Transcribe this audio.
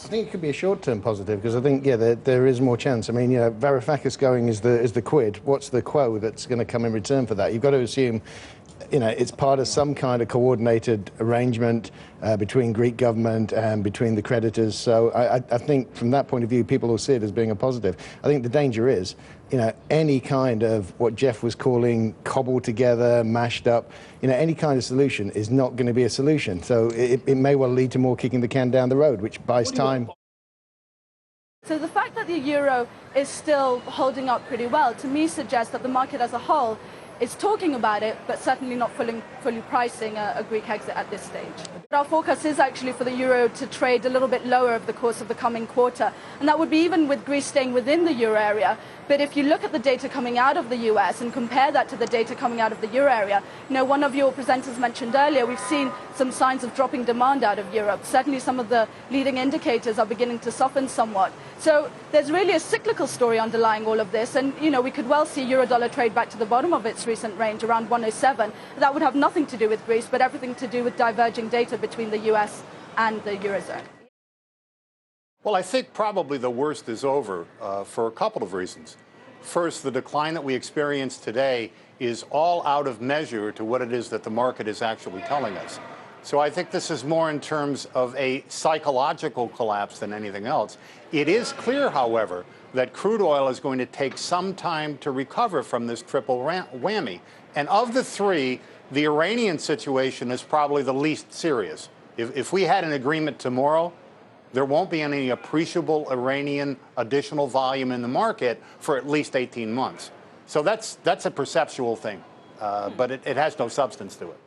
I think it could be a short-term positive because I think, yeah, there is more chance. I mean, Varoufakis going is the quid. What's the quo that's going to come in return for that? You've got to assume, it's part of some kind of coordinated arrangement between Greek government and between the creditors. So I think from that point of view, people will see it as being a positive. I think the danger is, any kind of what Jeff was calling cobbled together, mashed up, any kind of solution is not going to be a solution. So it may well lead to more kicking the can down the road, which buys time. So the fact that the euro is still holding up pretty well, to me, suggests that the market as a whole is talking about it, but certainly not fully pricing a Greek exit at this stage. Our forecast is actually for the euro to trade a little bit lower over the course of the coming quarter, and that would be even with Greece staying within the euro area. But if you look at the data coming out of the US and compare that to the data coming out of the euro area, one of your presenters mentioned earlier, we've seen some signs of dropping demand out of Europe. Certainly some of the leading indicators are beginning to soften somewhat. So there's really a cyclical story underlying all of this, and we could well see euro-dollar trade back to the bottom of its recent range, around 107. That would have nothing to do with Greece, but everything to do with diverging data between the US and the Eurozone. Well, I think probably the worst is over for a couple of reasons. First, the decline that we experience today is all out of measure to what it is that the market is actually telling us. So I think this is more in terms of a psychological collapse than anything else. It is clear, however, that crude oil is going to take some time to recover from this triple whammy. And of the three, the Iranian situation is probably the least serious. If we had an agreement tomorrow, there won't be any appreciable Iranian additional volume in the market for at least 18 months. So that's a perceptual thing, but it has no substance to it.